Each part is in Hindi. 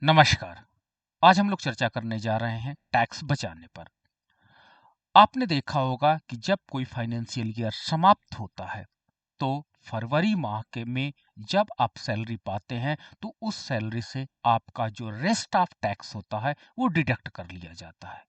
नमस्कार। आज हम लोग चर्चा करने जा रहे हैं टैक्स बचाने पर। आपने देखा होगा कि जब कोई फाइनेंशियल ईयर समाप्त होता है तो फरवरी माह के में जब आप सैलरी पाते हैं तो उस सैलरी से आपका जो रेस्ट ऑफ टैक्स होता है वो डिडक्ट कर लिया जाता है।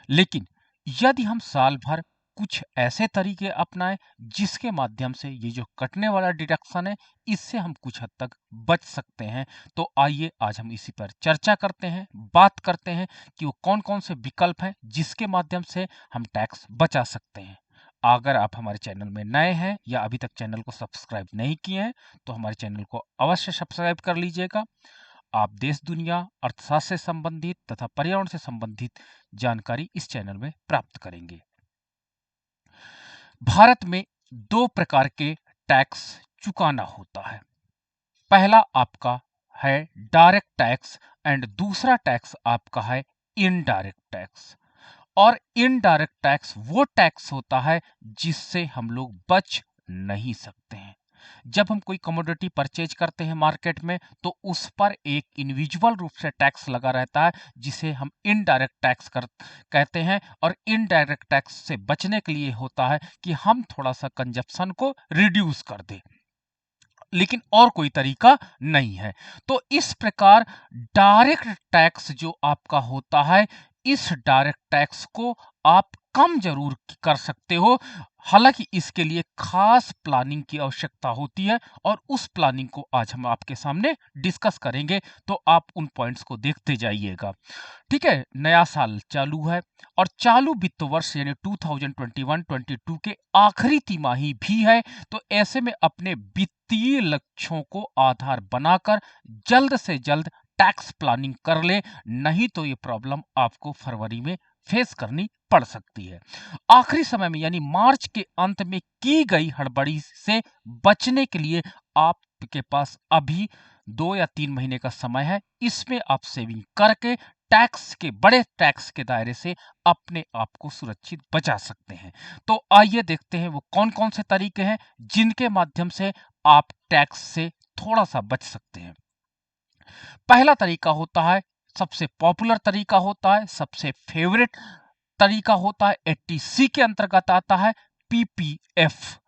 लेकिन यदि हम साल भर कुछ ऐसे तरीके अपनाएं जिसके माध्यम से ये जो कटने वाला डिडक्शन है इससे हम कुछ हद तक बच सकते हैं, तो आइए आज हम इसी पर चर्चा करते हैं, बात करते हैं कि वो कौन कौन से विकल्प हैं जिसके माध्यम से हम टैक्स बचा सकते हैं। अगर आप हमारे चैनल में नए हैं या अभी तक चैनल को सब्सक्राइब नहीं किए हैं तो हमारे चैनल को अवश्य सब्सक्राइब कर लीजिएगा। आप देश दुनिया अर्थशास्त्र से संबंधित तथा पर्यावरण से संबंधित जानकारी इस चैनल में प्राप्त करेंगे। भारत में दो प्रकार के टैक्स चुकाना होता है। पहला आपका है डायरेक्ट टैक्स एंड दूसरा टैक्स आपका है इनडायरेक्ट टैक्स। और इनडायरेक्ट टैक्स वो टैक्स होता है जिससे हम लोग बच नहीं सकते हैं। जब हम कोई कमोडिटी परचेज करते हैं मार्केट में तो उस पर एक इंडिविजुअल रूप से टैक्स लगा रहता है जिसे हम इनडायरेक्ट टैक्स कहते हैं। और इनडायरेक्ट टैक्स से बचने के लिए होता है कि हम थोड़ा सा कंजप्शन को रिड्यूस कर दें, लेकिन और कोई तरीका नहीं है। तो इस प्रकार डायरेक्ट टैक्स जो आपका होता है, इस डायरेक्ट टैक्स को आप कम जरूर कर सकते हो। हालांकि इसके लिए खास प्लानिंग की आवश्यकता होती है और उस प्लानिंग को आज हम आपके सामने डिस्कस करेंगे, तो आप उन पॉइंट्स को देखते जाइएगा। ठीक है, नया साल चालू है और चालू वित्त वर्ष यानी 2021-22 के आखिरी तिमाही भी है। तो ऐसे में अपने वित्तीय लक्ष्यों को आधार बनाकर जल्द से जल्द टैक्स प्लानिंग कर ले, नहीं तो ये प्रॉब्लम आपको फरवरी में फेस करनी पड़ सकती है। आखिरी समय में यानी मार्च के अंत में की गई हड़बड़ी से बचने के लिए आपके पास अभी 2 या 3 महीने का समय है। इसमें आप सेविंग करके टैक्स के बड़े टैक्स के दायरे से अपने आप को सुरक्षित बचा सकते हैं। तो आइए देखते हैं वो कौन कौन से तरीके हैं जिनके माध्यम से आप टैक्स से थोड़ा सा बच सकते हैं। पहला तरीका होता है, सबसे पॉपुलर तरीका होता है, सबसे फेवरेट तरीका होता है, 80C के अंतर्गत आता है पीपीएफ।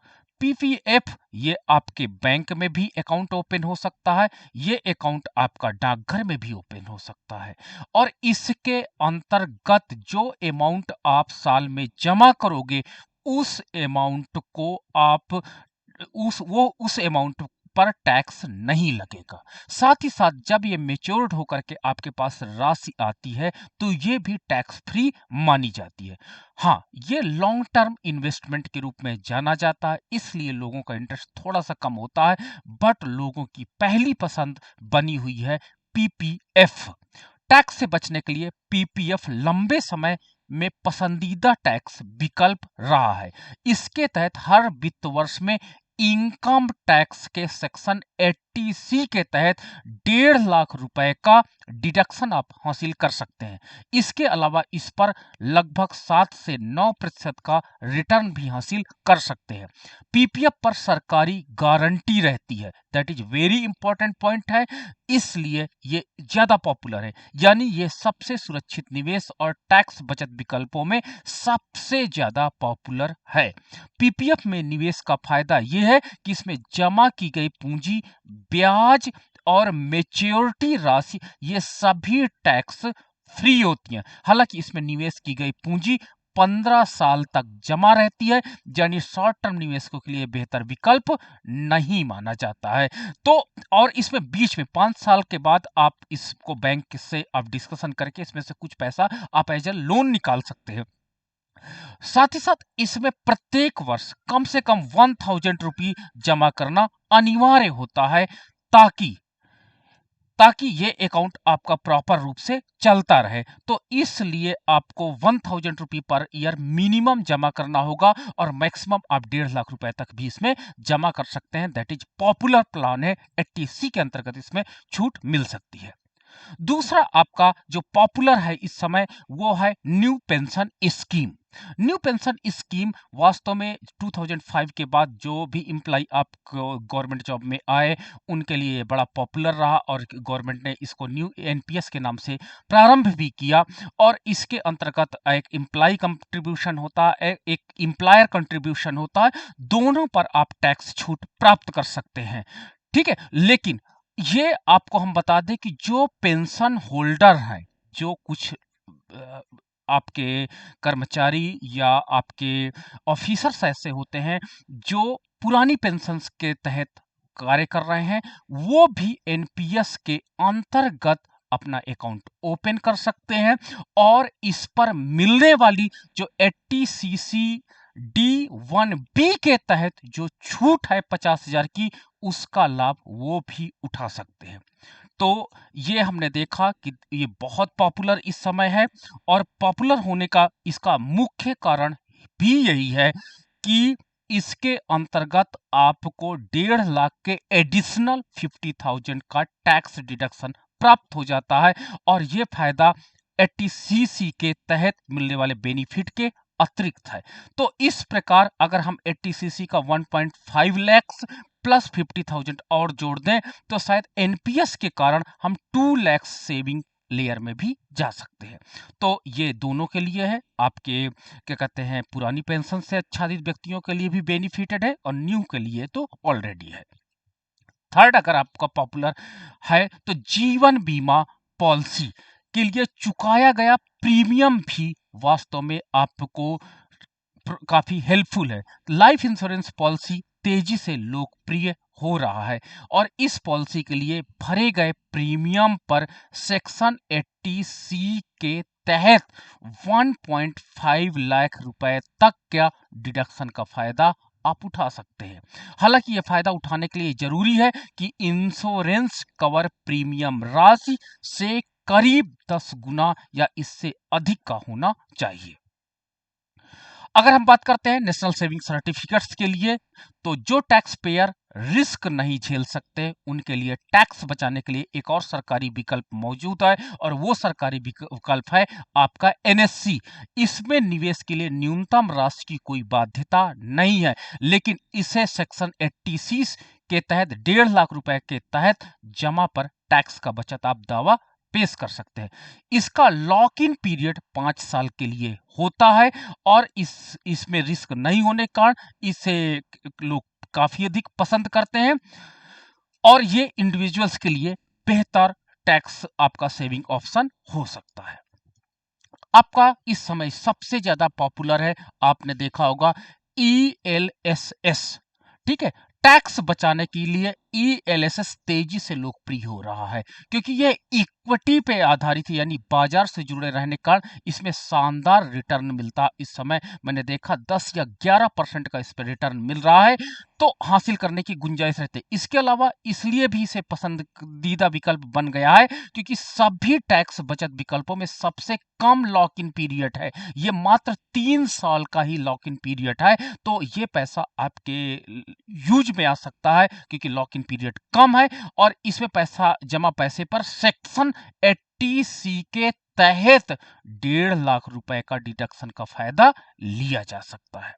पीपीएफ ये आपके बैंक में भी अकाउंट ओपन हो सकता है, ये अकाउंट आपका डाकघर में भी ओपन हो सकता है। और इसके अंतर्गत जो अमाउंट आप साल में जमा करोगे उस अमाउंट को आप उस अमाउंट पर टैक्स नहीं लगेगा। साथ ही साथ जब ये मेच्योर्ड होकर के आपके पास राशि आती है तो ये भी टैक्स फ्री मानी जाती है। हाँ, ये लॉन्ग टर्म इन्वेस्टमेंट के रूप में जाना जाता है, इसलिए लोगों का इंटरेस्ट थोड़ा सा कम होता है, बट लोगों की पहली पसंद बनी हुई है पीपीएफ। टैक्स से बचने के लिए पीपीएफ लंबे समय में पसंदीदा टैक्स विकल्प रहा है। इसके तहत हर वित्त वर्ष में इनकम टैक्स के सेक्शन 80C के तहत 1.5 लाख रुपए का डिडक्शन आप हासिल कर सकते हैं। इसके अलावा इस पर लगभग 7 से 9% का रिटर्न भी हासिल कर सकते हैं। पीपीएफ पर सरकारी गारंटी रहती है, that is very important point है, इसलिए ये ज्यादा पॉपुलर है। यानी ये सबसे सुरक्षित निवेश और टैक्स बचत विकल्पों में सबसे ज्यादा पॉपुलर है। पीपीएफ में निवेश का फायदा यह है कि इसमें जमा की गई पूंजी, ब्याज और मेच्योरिटी राशि ये सभी टैक्स फ्री होती हैं। हालांकि इसमें निवेश की गई पूंजी 15 साल तक जमा रहती है, यानी शॉर्ट टर्म निवेशकों के लिए बेहतर विकल्प नहीं माना जाता है। तो और इसमें बीच में 5 साल के बाद आप इसको बैंक से आप डिस्कशन करके इसमें से कुछ पैसा आप एज ए लोन निकाल सकते हैं। साथ ही साथ इसमें प्रत्येक वर्ष कम से कम 1000 रुपये जमा करना अनिवार्य होता है, ताकि ताकि ये अकाउंट आपका प्रॉपर रूप से चलता रहे। तो इसलिए आपको 1000 रुपये पर ईयर मिनिमम जमा करना होगा और मैक्सिमम आप 1.5 लाख रुपए तक भी इसमें जमा कर सकते हैं। दैट इज पॉपुलर प्लान है, 80C के अंतर्गत इसमें छूट मिल सकती है। दूसरा आपका जो पॉपुलर है इस समय वो है new pension scheme. New pension scheme वास्तव में 2005 के बाद जो भी एम्प्लॉय आप गवर्नमेंट जॉब में आए उनके लिए बड़ा पॉपुलर रहा और गवर्नमेंट ने इसको न्यू एनपीएस के नाम से प्रारंभ भी किया। और इसके अंतर्गत एक एम्प्लॉय कंट्रीब्यूशन होता है, एक एम्प्लॉयर कंट्रीब्यूशन होता है, दोनों पर आप टैक्स छूट प्राप्त कर सकते हैं। ठीक है, लेकिन ये आपको हम बता दें कि जो पेंशन होल्डर हैं, जो कुछ आपके कर्मचारी या आपके ऑफिसर्स ऐसे होते हैं जो पुरानी पेंशन के तहत कार्य कर रहे हैं, वो भी एनपीएस के अंतर्गत अपना अकाउंट ओपन कर सकते हैं और इस पर मिलने वाली जो 80cc D1B के तहत जो छूट है 50,000 की, उसका लाभ वो भी उठा सकते हैं। तो ये हमने देखा कि ये बहुत पॉपुलर इस समय है और पॉपुलर होने का इसका मुख्य कारण भी यही है कि इसके अंतर्गत आपको 1.5 लाख के एडिशनल 50,000 का टैक्स डिडक्शन प्राप्त हो जाता है और ये फायदा 80cc के तहत मिलने वाले बेनिफिट के अतिरिक्त है। तो इस प्रकार अगर हम 80cc का 1.5 लाख प्लस 50,000 और जोड़ दें तो शायद एनपीएस के कारण हम 2 लाख सेविंग लेयर में भी जा सकते हैं। तो ये दोनों के लिए है, आपके क्या कहते हैं पुरानी पेंशन से आच्छादित व्यक्तियों के लिए भी बेनिफिटेड है और न्यू के लिए तो ऑलरेडी है। थर्ड, अगर आपका पॉपुलर है तो जीवन बीमा पॉलिसी के लिए चुकाया गया प्रीमियम भी वास्तव में आपको काफी हेल्पफुल है। लाइफ इंश्योरेंस पॉलिसी तेजी से लोकप्रिय हो रहा है और इस पॉलिसी के लिए भरे गए प्रीमियम पर सेक्शन 80C के तहत 1.5 लाख रुपए तक का डिडक्शन का फायदा आप उठा सकते हैं। हालांकि यह फायदा उठाने के लिए जरूरी है कि इंश्योरेंस कवर प्रीमियम राशि से करीब 10 गुना या इससे अधिक का होना चाहिए। अगर हम बात करते हैं नेशनल सेविंग सर्टिफिकेट्स के लिए, तो जो टैक्स पेयर रिस्क नहीं झेल सकते उनके लिए टैक्स बचाने के लिए एक और सरकारी विकल्प मौजूद है और वो सरकारी विकल्प है आपका एनएससी। इसमें निवेश के लिए न्यूनतम राशि की कोई बाध्यता नहीं है, लेकिन इसे सेक्शन 80C के तहत 1.5 लाख रुपए के तहत जमा पर टैक्स का बचत आप दावा पेश कर सकते हैं। इसका लॉक इन पीरियड 5 साल के लिए होता है और इसमें रिस्क नहीं होने के कारण इसे लोग काफी अधिक पसंद करते हैं और ये इंडिविजुअल्स के लिए बेहतर टैक्स आपका सेविंग ऑप्शन हो सकता है। आपका इस समय सबसे ज्यादा पॉपुलर है, आपने देखा होगा, ELSS। ठीक है, टैक्स बचाने के लिए ELSS तेजी से लोकप्रिय हो रहा है क्योंकि यह इक्विटी पे आधारित है, यानी बाजार से जुड़े रहने का इसमें शानदार रिटर्न मिलता। इस समय मैंने देखा 10 या 11% का इस पर रिटर्न मिल रहा है, तो हासिल करने की गुंजाइश रहती है। इसके अलावा इसलिए भी इसे पसंदीदा विकल्प बन गया है क्योंकि सभी टैक्स बचत विकल्पों में सबसे कम लॉक इन पीरियड है, ये मात्र 3 साल का ही लॉक इन पीरियड है। तो ये पैसा आपके यूज में आ सकता है क्योंकि लॉक इन पीरियड कम है और इसमें पैसा जमा पैसे पर सेक्शन 80C के तहत 1.5 लाख रुपए का डिडक्शन का फायदा लिया जा सकता है।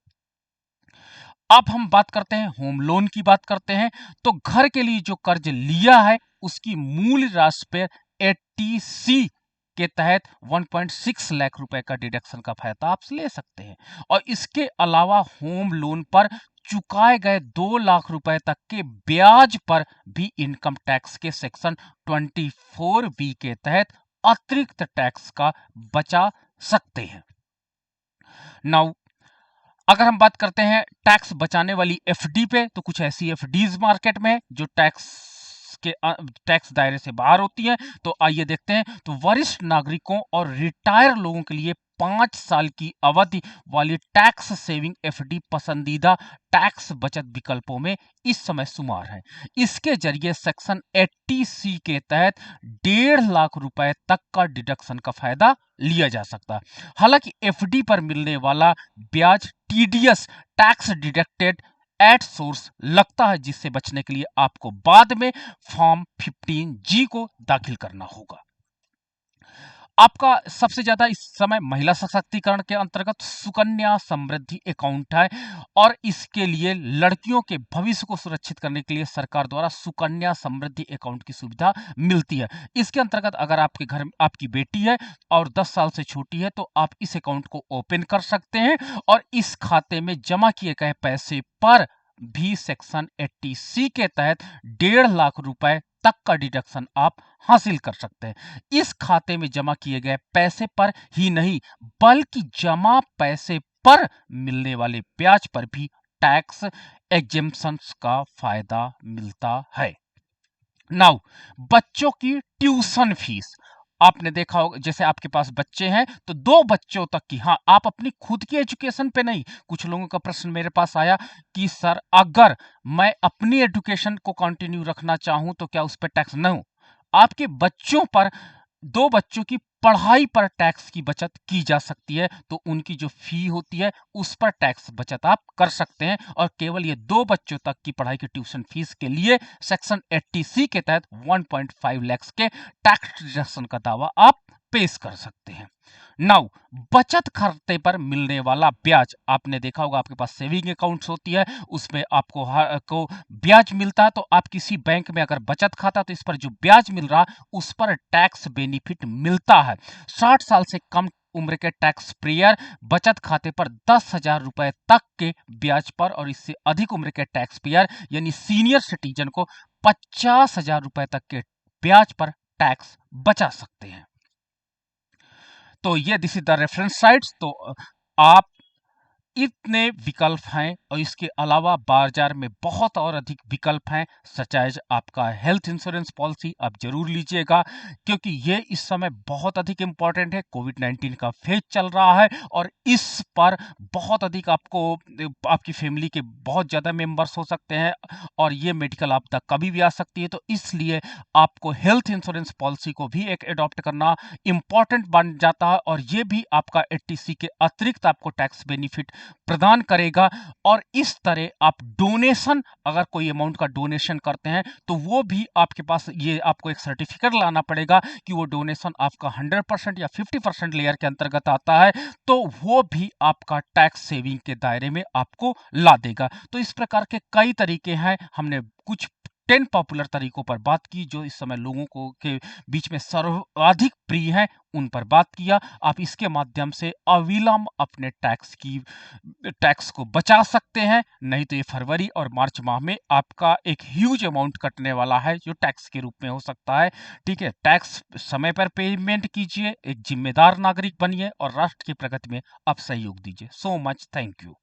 अब हम बात करते हैं होम लोन की बात करते हैं, तो घर के लिए जो कर्ज लिया है उसकी मूल राशि पर 80C के तहत 1.6 लाख रुपए का डिडक्शन का फायदा आप ले सकते हैं और इसके अलावा होम लोन पर चुकाए गए 2 लाख रुपए तक के ब्याज पर भी इनकम टैक्स के सेक्शन 24B के तहत अतिरिक्त टैक्स का बचा सकते हैं। नाउ अगर हम बात करते हैं टैक्स बचाने वाली एफडी पे, तो कुछ ऐसी एफडीज मार्केट में जो टैक्स दायरे से बाहर होती हैं। तो आइए देखते हैं। तो वरिष्ठ नागरिकों और रिटायर लोगों के लिए 5 साल की अवधि वाली टैक्स सेविंग एफडी पसंदीदा टैक्स बचत विकल्पों में इस समय शुमार है। इसके जरिए सेक्शन 80C के तहत 1.5 लाख रुपए तक का डिडक्शन का फायदा लिया जा सकता है। हालांकि एफडी पर मिलने वाला ब्याज TDS tax deducted at source लगता है, जिससे बचने के लिए आपको बाद में फॉर्म 15G को दाखिल करना होगा। आपका सबसे ज्यादा इस समय महिला सशक्तिकरण के अंतर्गत सुकन्या समृद्धि अकाउंट है और इसके लिए लड़कियों के भविष्य को सुरक्षित करने के लिए सरकार द्वारा सुकन्या समृद्धि अकाउंट की सुविधा मिलती है। इसके अंतर्गत अगर आपके घर में आपकी बेटी है और 10 साल से छोटी है तो आप इस अकाउंट को ओपन कर सकते हैं और इस खाते में जमा किए गए पैसे पर भी सेक्शन 80C के तहत 1.5 लाख रुपए तक का डिडक्शन आप हासिल कर सकते हैं। इस खाते में जमा किए गए पैसे पर ही नहीं बल्कि जमा पैसे पर मिलने वाले ब्याज पर भी टैक्स एग्जेम्पशंस का फायदा मिलता है। नाउ बच्चों की ट्यूशन फीस आपने देखा होगा, जैसे आपके पास बच्चे हैं तो 2 बच्चों तक की, हाँ आप अपनी खुद की एजुकेशन पे नहीं। कुछ लोगों का प्रश्न मेरे पास आया कि सर अगर मैं अपनी एजुकेशन को कंटिन्यू रखना चाहूं तो क्या उस पर टैक्स न हो? आपके बच्चों पर, 2 बच्चों की पढ़ाई पर टैक्स की बचत की जा सकती है, तो उनकी जो फी होती है उस पर टैक्स बचत आप कर सकते हैं और केवल ये 2 बच्चों तक की पढ़ाई की ट्यूशन फीस के लिए सेक्शन 80C के तहत 1.5 लाख के टैक्स डिडक्शन का दावा आप पेश कर सकते हैं। नाउ बचत खाते पर मिलने वाला ब्याज, आपने देखा होगा आपके पास सेविंग अकाउंट्स होती है, उसमें आपको को ब्याज मिलता है, तो आप किसी बैंक में अगर बचत खाता तो इस पर जो ब्याज मिल रहा उस पर टैक्स बेनिफिट मिलता है। 60 साल से कम उम्र के टैक्स पेयर बचत खाते पर 10,000 रुपए तक के ब्याज पर और इससे अधिक उम्र के टैक्स पेयर यानी सीनियर सिटीजन को 50,000 रुपए तक के ब्याज पर टैक्स बचा सकते हैं। तो ये this is the reference sites. तो आप इतने विकल्प हैं और इसके अलावा बाजार में बहुत और अधिक विकल्प हैं, सच एज आपका हेल्थ इंश्योरेंस पॉलिसी आप जरूर लीजिएगा क्योंकि ये इस समय बहुत अधिक इंपॉर्टेंट है। कोविड-19 का फेज चल रहा है और इस पर बहुत अधिक आपको आपकी फैमिली के बहुत ज़्यादा मेंबर्स हो सकते हैं और ये मेडिकल आपदा कभी भी आ सकती है, तो इसलिए आपको हेल्थ इंश्योरेंस पॉलिसी को भी एक अडॉप्ट करना इंपॉर्टेंट बन जाता है और ये भी आपका 80C के अतिरिक्त आपको टैक्स बेनिफिट प्रदान करेगा। और इस तरह आप डोनेशन, अगर कोई अमाउंट का डोनेशन करते हैं तो वो भी आपके पास, ये आपको एक सर्टिफिकेट लाना पड़ेगा कि वो डोनेशन आपका 100% या 50% लेयर के अंतर्गत आता है, तो वो भी आपका टैक्स सेविंग के दायरे में आपको ला देगा। तो इस प्रकार के कई तरीके हैं, हमने कुछ 10 पॉपुलर तरीकों पर बात की जो इस समय लोगों को के बीच में सर्वाधिक प्रिय हैं, उन पर बात किया। आप इसके माध्यम से अविलंब अपने टैक्स को बचा सकते हैं, नहीं तो ये फरवरी और मार्च माह में आपका एक ह्यूज अमाउंट कटने वाला है जो टैक्स के रूप में हो सकता है। ठीक है, टैक्स समय पर पेमेंट कीजिए, एक जिम्मेदार नागरिक बनिए और राष्ट्र की प्रगति में आप सहयोग दीजिए। So much, thank you.